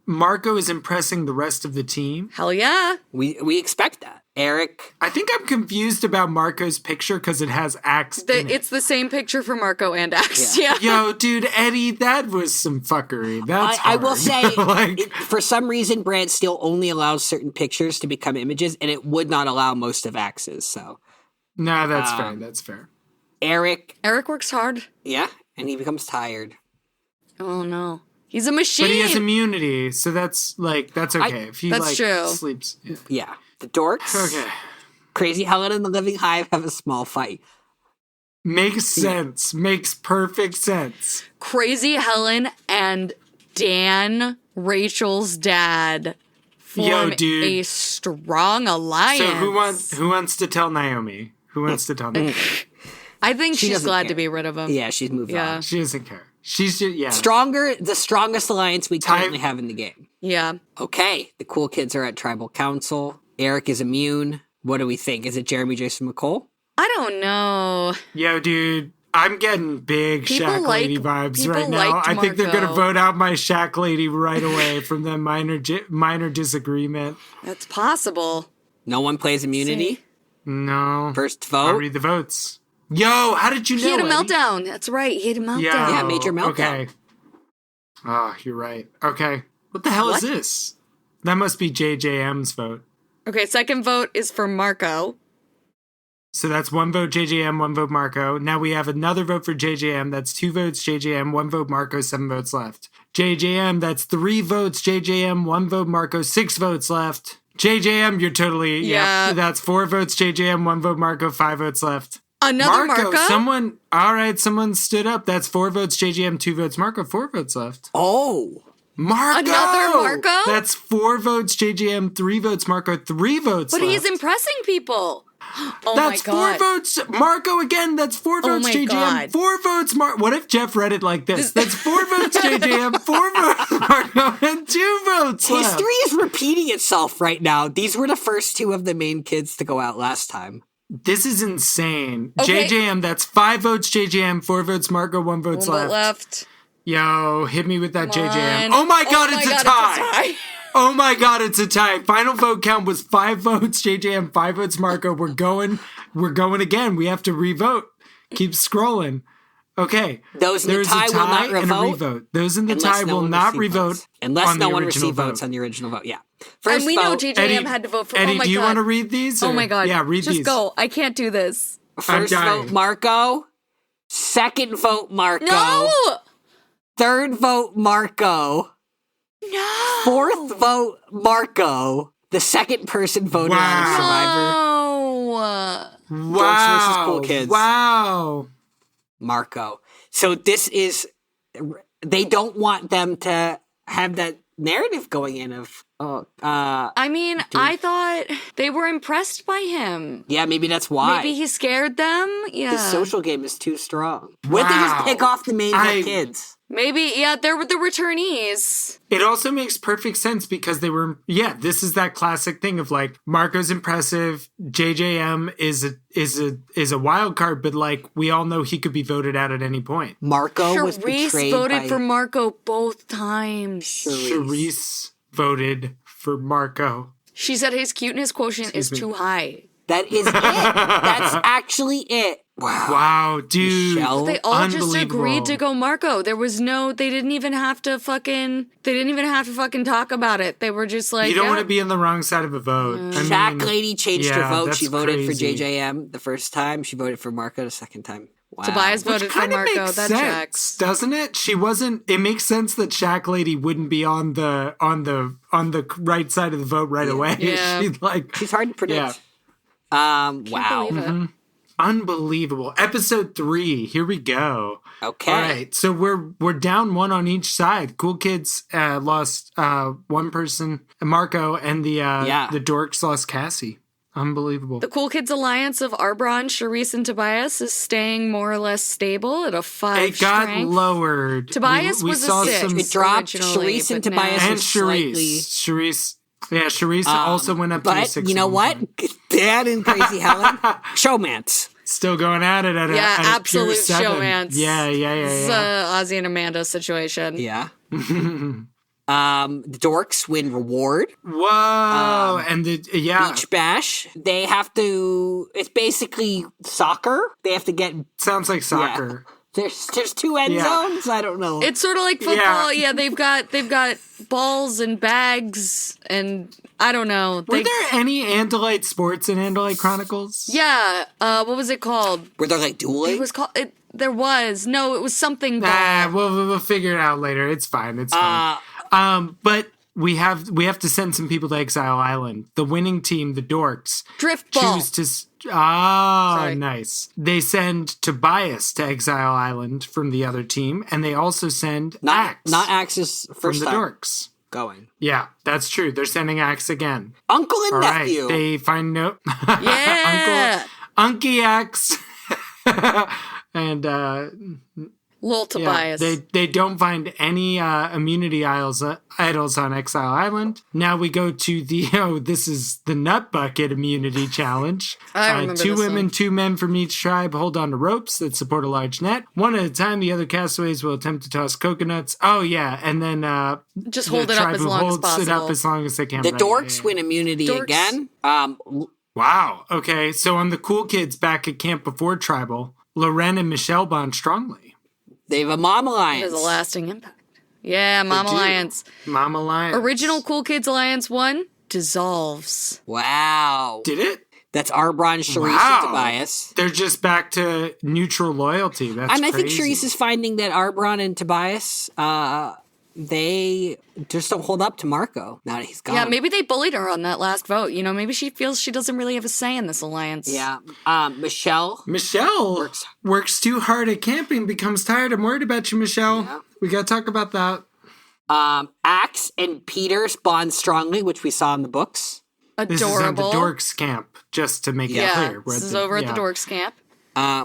Marco is impressing the rest of the team. Hell yeah. We expect that. Eric. I think I'm confused about Marco's picture because it has Axe in it. It's the same picture for Marco and Axe. Yeah. Yo, dude, Eddie, that was some fuckery. That's I will hard. say, Like- for some reason, Brand still only allows certain pictures to become images, and it would not allow most of Axe's. So No, that's fair. That's fair. Eric, Eric works hard. yeah, and he becomes tired. Oh no. He's a machine. But he has immunity, so that's okay. If he That's true. sleeps. Yeah. Yeah, the Dorks. Okay. Crazy Helen and the Living Hive have a small fight. Makes sense. Makes perfect sense. Crazy Helen and Dan, Rachel's dad, form Yo, dude. a strong alliance. So who wants to tell Naomi? Who wants to tell Naomi? I think She she's doesn't glad care. to be rid of him. Yeah, she's moved Yeah. on. She doesn't care. She's just The strongest alliance we currently have in the game. Yeah. Okay, the Cool Kids are at Tribal Council. Eric is immune. What do we think? Is it Jeremy Jason McCall? I don't know. Yo, dude, I'm getting big People Shack Lady like- vibes people right now. liked I think they're gonna Marco. vote out my Shack Lady right away from the minor disagreement. That's possible. No one plays immunity? See? No. First I'll vote? read the votes. Yo, how did you know? He had a Eddie? meltdown. That's right. He had a meltdown. Yeah, major meltdown. Okay. Oh, you're right. Okay. What the hell is this? That must be JJM's vote. Okay, second vote is for Marco. So that's 1 vote JJM, 1 vote Marco. Now we have another vote for JJM. That's 2 votes JJM, 1 vote Marco, 7 votes left. JJM, that's 3 votes JJM, 1 vote Marco, 6 votes left. JJM, you're totally, Yeah. that's 4 votes JJM, 1 vote Marco, 5 votes left. Another Marco? Someone stood up. That's 4 votes JJM, 2 votes Marco, 4 votes left. Oh. Marco! Another Marco? That's 4 votes JJM, 3 votes Marco, 3 votes But left. he's impressing people. Oh That's my God. 4 votes Marco again. That's 4 votes my JJM. God. 4 votes Marco. What if Jeff read it like this? That's 4 votes JJM, 4 votes Marco, and 2 votes left. History is repeating itself right now. These were the first 2 of the main kids to go out last time. This is insane. Okay. JJM, that's 5 votes JJM, 4 votes Marco, 1 votes One vote left. left. Yo, hit me with that Come JJM. on. Oh my God, it's a tie. tie. Oh my God, it's a tie. Final vote count was 5 votes JJM, 5 votes Marco. We're going again. We have to revote. Keep scrolling. Okay. Those in the There's tie will not and a revote. revote. Those in the Unless tie no will one not received revote. votes. Unless on no the one original received votes vote. on the original vote. Yeah. First And we know vote. JJM Eddie, had to vote for. Eddie, oh my do you God. want to read these? Oh or- my God. Yeah, read Just these. go. I can't do this. First dying. vote Marco. Second vote Marco. No! Third vote Marco. No! Fourth vote Marco. The second person voted on Survivor. No! Wow. versus Cool Kids. Wow. Marco. So this is, they don't want them to have that narrative going in of, I mean, I thought they were impressed by him. yeah, maybe that's why. Maybe he scared them. Yeah. The social game is too strong. What if they just Wow. pick off the main kids? Maybe, yeah, they're the returnees. It also makes perfect sense because they were, this is that classic thing of like, Marco's impressive, JJM is a wild card, but like, we all know he could be voted out at any point. Marco was Charisse betrayed voted by for Marco both times. Charisse voted for Marco. She said his cuteness quotient is too high. That is it. That's actually it. Wow, dude. Michelle? They all just Unbelievable. agreed to go Marco. There was no, they didn't even have to fucking talk about it. They were just like, You don't yeah. want to be on the wrong side of a vote. Shack Lady changed her vote. that's She voted crazy. for JJM the first time. She voted for Marco the second time. Wow. Tobias voted for Kind of Marco. makes That sense, checks. doesn't it? She wasn't. It makes sense that Shack Lady wouldn't be on the right side of the vote right away. Yeah. She's hard to predict. Yeah. Wow. Believe it. Unbelievable. Episode 3. Here we go. Okay. All right. So we're down 1 on each side. Cool Kids lost 1 person, Marco, and the Dorks lost Cassie. Unbelievable. The Cool Kids alliance of Arbron, Charisse, and Tobias is staying more or less stable at a 5 It got strength. lowered. Tobias we was saw a 6. some It dropped. originally, Charisse and but now- Tobias and are slightly. Charisse. Yeah, Charisse also went up to a But 6. you know at what? one point. Dad and Crazy Helen, showmance. Still going at it at a Yeah, at a pure absolute 7. showmance. Yeah. It's Ozzy and Amanda situation. Yeah. The Dorks win reward. Whoa. And Beach Bash. They have to. It's basically soccer. They have to get. sounds like soccer. There's 2 end Yeah. zones. I don't know. It's sort of like football. Yeah, they've got balls and bags and I don't know. Were there any Andalite sports in Andalite Chronicles? Yeah. What was it called? Were they like dueling? It was called. There was no. It was something. Nah, ball. we'll figure it out later. It's fine. It's fine. But we have to send some people to Exile Island. The winning team, the Dorks, Drift ball. choose to. Sorry. Nice. They send Tobias to Exile Island from the other team, and they also send Axe Not Axe's from first the time Dorks. going. Yeah, that's true. They're sending Axe again. Uncle and All right. nephew. They find no. Yeah. Uncle Axe. And Lil Tobias. They don't find any immunity idols on Exile Island. Now we go to this is the Nut Bucket Immunity Challenge. I remember Two this women, one. 2 men from each tribe hold on to ropes that support a large net. One at a time, the other castaways will attempt to toss coconuts. Oh, yeah, and then Just the hold it up tribe as who long as holds it up possible. as long as they can. The Right, dorks yeah. win immunity Dorks. again. Wow, okay, so on the cool kids back at Camp Before Tribal, Loren and Michelle bond strongly. They have a mom It alliance. has a lasting impact. Yeah, Mom do. Alliance. Mom Alliance. Original Cool Kids Alliance 1 dissolves. Wow. Did it? That's Arbron, Charisse, Wow. and Tobias. They're just back to neutral loyalty. That's And I think crazy. Charisse is finding that Arbron and Tobias, they just don't hold up to Marco now that he's gone. Yeah, maybe they bullied her on that last vote. You know, maybe she feels she doesn't really have a say in this alliance. Yeah. Michelle. Michelle works too hard at camping, becomes tired. I'm worried about you, Michelle. Yeah. We got to talk about that. Axe and Peter bond strongly, which we saw in the books. This is at the Adorable. Dorks camp, just to make it Yeah, clear. We're this is over at the yeah. Dorks camp.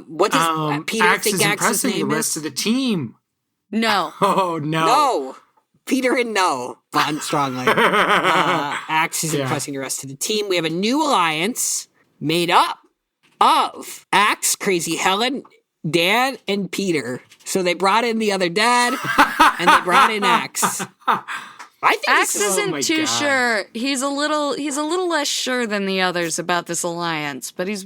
What does Peter Axe think is Axe's impressing the name rest is? of the team. No. Oh, no. No. Peter and No bond strongly. Axe is Yeah. impressing the rest of the team. We have a new alliance made up of Axe, Crazy Helen, Dan, and Peter. So they brought in the other dad, and they brought in Axe. I think Axe this is, my isn't too God. sure. He's a little less sure than the others about this alliance, but he's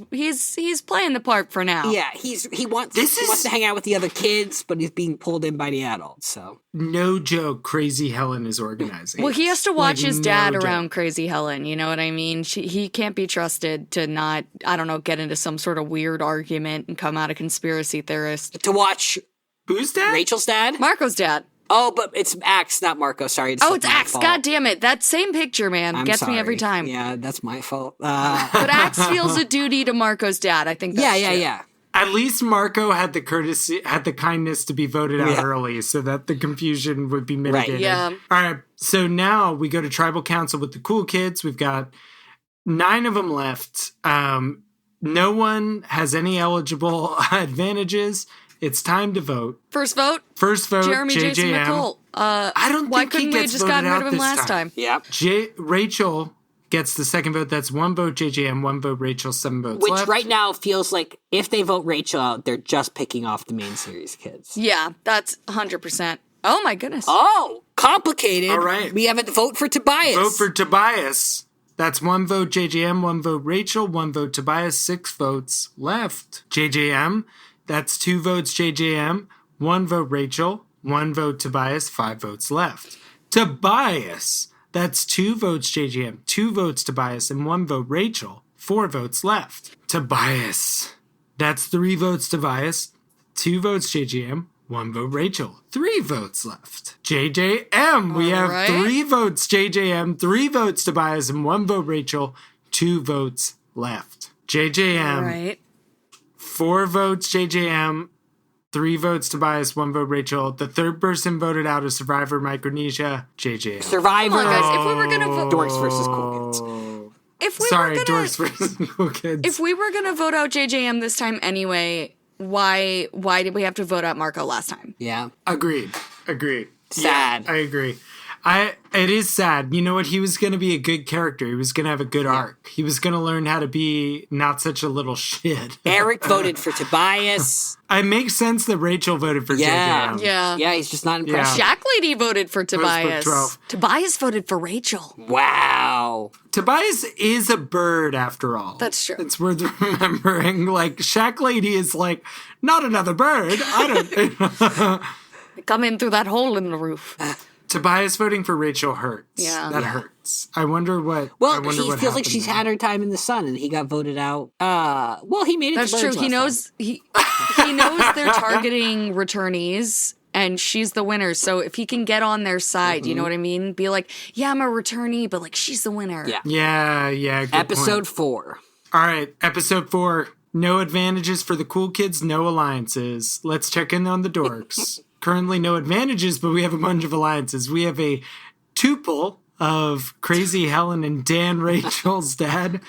playing the part for now. yeah, he wants to hang out with the other kids, but he's being pulled in by the adults. So No joke, Crazy Helen is organizing. Well, he has to watch Like, his no dad joke. around Crazy Helen. You know what I mean? He can't be trusted to not, I don't know, get into some sort of weird argument and come out a conspiracy theorist. to watch Who's that? Rachel's dad. Marco's dad. Oh, but it's Axe, not Marco. Sorry. Oh, like it's my Axe. fault. God damn it. That same picture, man, I'm gets me every sorry. time. Yeah, that's my fault. But Axe feels a duty to Marco's dad. I think that's true. yeah. At least Marco had the kindness to be voted out Yeah. early so that the confusion would be mitigated. Yeah. All right. So now we go to tribal council with the cool kids. We've got 9 of them left. No one has any eligible advantages. It's time to vote. First vote, First vote, Jeremy Jason JJM. McColl. I don't Why think he couldn't we have gets just voted gotten rid out of him this last time? Yep. Rachel gets the second vote. That's 1 vote JJM, 1 vote Rachel, 7 votes Which left. right now feels like if they vote Rachel out, they're just picking off the main series kids. Yeah, that's 100%. Oh my goodness. Oh, complicated. All right. We have a vote for Tobias. Vote for Tobias. That's 1 vote JJM, 1 vote Rachel, 1 vote Tobias, 6 votes left. JJM, that's 2 votes JJM, 1 vote Rachel, 1 vote Tobias, 5 votes left. Tobias, that's 2 votes JJM, 2 votes Tobias, and 1 vote Rachel, 4 votes left. Tobias, that's 3 votes Tobias, 2 votes JJM, 1 vote Rachel, 3 votes left. JJM, we have right. 3 votes JJM, 3 votes Tobias, and 1 vote Rachel, 2 votes left. JJM, All right. 4 votes JJM, 3 votes Tobias, 1 vote Rachel. The third person voted out is Survivor Micronesia, JJM. Survivor. Come on, guys. If we were gonna vote, Dorks versus Cool Kids. if we Sorry, were gonna, Dorks versus Cool Kids. if we were gonna vote out JJM this time anyway, why did we have to vote out Marco last time? Yeah. Agreed. Sad. Yeah, I agree. It is sad. You know what? He was going to be a good character. He was going to have a good arc. He was going to learn how to be not such a little shit. Eric voted for Tobias. It makes sense that Rachel voted for Yeah. JJM. Yeah. Yeah, he's just not impressed. Yeah. Shack Lady voted for Tobias. 12. Tobias voted for Rachel. Wow. Tobias is a bird after all. That's true. It's worth remembering. Like, Shack Lady is like, not another bird. I don't. Come in through that hole in the roof. Tobias voting for Rachel hurts. Yeah. That Yeah. hurts. I wonder what. Well, I wonder he what feels like happened she's there. had her time in the sun, and he got voted out. Well, he made it. That's to true. Birds He last knows he knows they're targeting returnees, and she's the winner. So if he can get on their side, you know what I mean? Be like, yeah, I'm a returnee, but like she's the winner. Yeah. Yeah. Good Episode point. 4. All right, episode 4. No advantages for the cool kids, no alliances. Let's check in on the dorks. Currently, no advantages, but we have a bunch of alliances. We have a tuple of Crazy Helen and Dan Rachel's dad,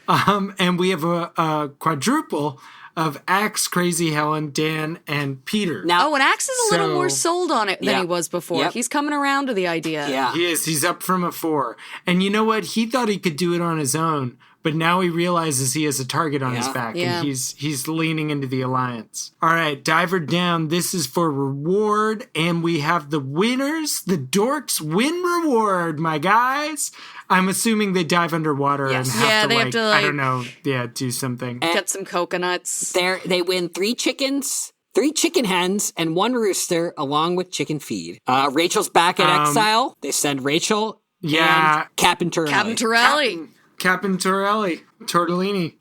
and we have a quadruple of Axe, Crazy Helen, Dan, and Peter. Now, Oh, and Axe is a little So- more sold on it than Yeah. he was before. Yep. He's coming around to the idea. yeah. He is. He's up from a 4. And you know what? He thought he could do it on his own, but now he realizes he has a target on his Yeah. back, Yeah. and he's leaning into the alliance. All right, Diver down. This is for reward, and we have the winners. The Dorks win reward, my guys. I'm assuming they dive underwater Yes. and have Yeah, to, they like, have to, I like- don't know, do something. Get some coconuts. They win 3 chickens, 3 chicken hens, and 1 rooster, along with chicken feed. Rachel's back at exile. They send Rachel Yeah. and Captain Torelli. Captain Torelli. Captain Torelli, Tortellini.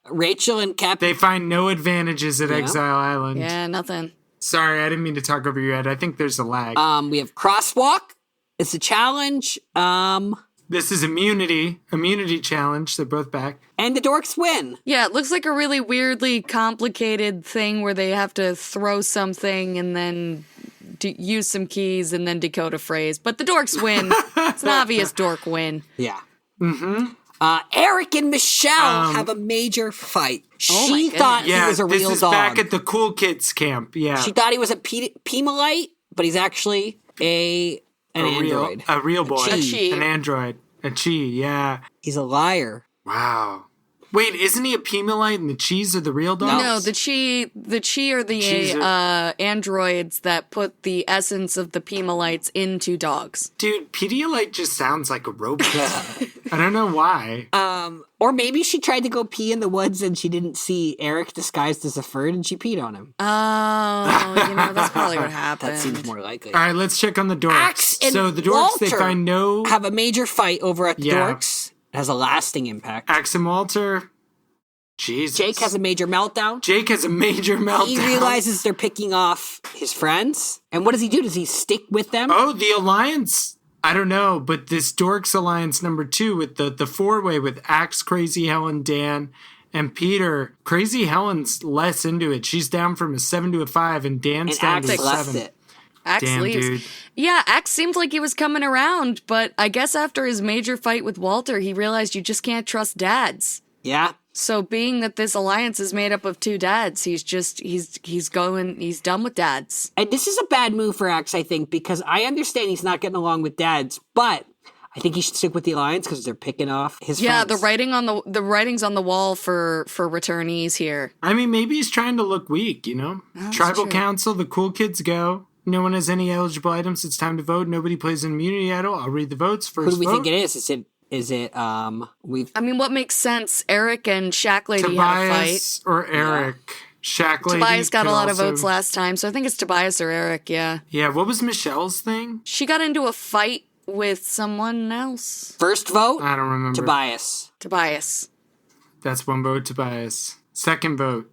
Rachel and Captain... They find no advantages at Exile Island. Yeah, nothing. Sorry, I didn't mean to talk over your head. I think there's a lag. We have Crosswalk. It's a challenge. This is immunity challenge. They're both back. And the Dorks win. Yeah, it looks like a really weirdly complicated thing where they have to throw something and then use some keys and then decode a phrase. But the Dorks win. It's an obvious dork win. Yeah. Mm-hmm. Eric and Michelle have a major fight. Oh my She thought goodness. he was a this real is dog. back at the cool kids camp. Yeah, She thought he was a Pemalite, but he's actually an android. a real boy, A chi. an android, a chi. Yeah. He's a liar. Wow. Wait, isn't he a Pemalite and the cheese are the real dogs? No, the Chi are the Cheese are- androids that put the essence of the Pemalites into dogs. Dude, Pedialyte just sounds like a robot. I don't know why. Or maybe she tried to go pee in the woods and she didn't see Eric disguised as a fern and she peed on him. Oh, that's probably what happened. That seems more likely. All right, let's check on the dorks. Axe and So the dorks, they Walter find no have a major fight over at the Yeah. Dorks. It has a lasting impact. Axe and Walter. Jesus. Jake has a major meltdown. Jake has a major meltdown. He realizes they're picking off his friends. And what does he do? Does he stick with them? Oh, the alliance. I don't know, but this Dorks alliance number 2 with the 4-way with Axe, Crazy Helen, Dan, and Peter. Crazy Helen's less into it. She's down from a 7 to a 5, and Dan's and down Axe to a left 7. it. Axe Damn, leaves. dude. Yeah, Axe seemed like he was coming around, but I guess after his major fight with Walter, he realized you just can't trust dads. Yeah. So being that this alliance is made up of 2 dads, he's done with dads. And this is a bad move for Axe, I think, because I understand he's not getting along with dads, but I think he should stick with the alliance because they're picking off his Yeah, friends. the writing's on the wall for returnees here. I mean, maybe he's trying to look weak, you know? Tribal true. Council, the cool kids go. No one has any eligible items. It's time to vote. Nobody plays an immunity idol. I'll read the votes first. Who do we vote. think it is? We've I mean, what makes sense? Eric and Shack Lady had a fight. Tobias or Eric? Shack Lady. Tobias got could a lot of also- votes last time, so I think it's Tobias or Eric, yeah. Yeah, what was Michelle's thing? She got into a fight with someone else. first vote, I don't remember. Tobias. Tobias. That's 1 vote, Tobias. Second vote,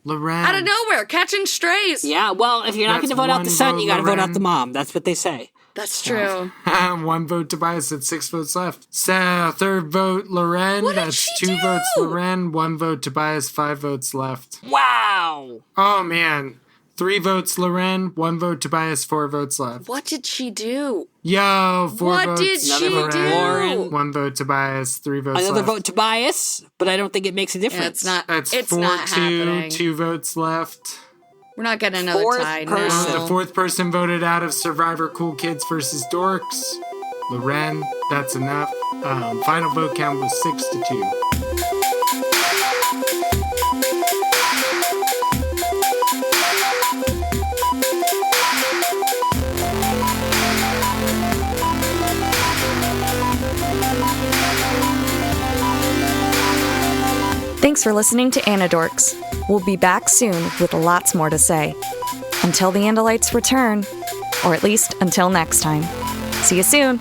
Loren. Out of nowhere, catching strays. Yeah, well, if you're not That's going to vote out one the son, vote, you got to vote out Loren. the mom. That's what they say. That's true. 1 vote, Tobias. That's 6 votes left. So, third vote, Loren. What did That's she 2 do? votes, Loren. 1 vote, Tobias. 5 votes left. Wow. Oh, man. 3 votes, Loren. 1 vote, Tobias. 4 votes left. What did she do? Yo, 4 What votes. did she Loren. do? Lauren. 1 vote, Tobias. 3 votes Another left. vote Tobias, but I don't think it makes a difference. Yeah, it's not. That's it's 4-2. not happening. 2 votes left. We're not getting another Fourth tie person. now. The 4th person voted out of Survivor Cool Kids versus Dorks. Loren, that's enough. Final vote count was 6-2. Thanks for listening to Anidorks. We'll be back soon with lots more to say. Until the Andalites return, or at least until next time. See you soon!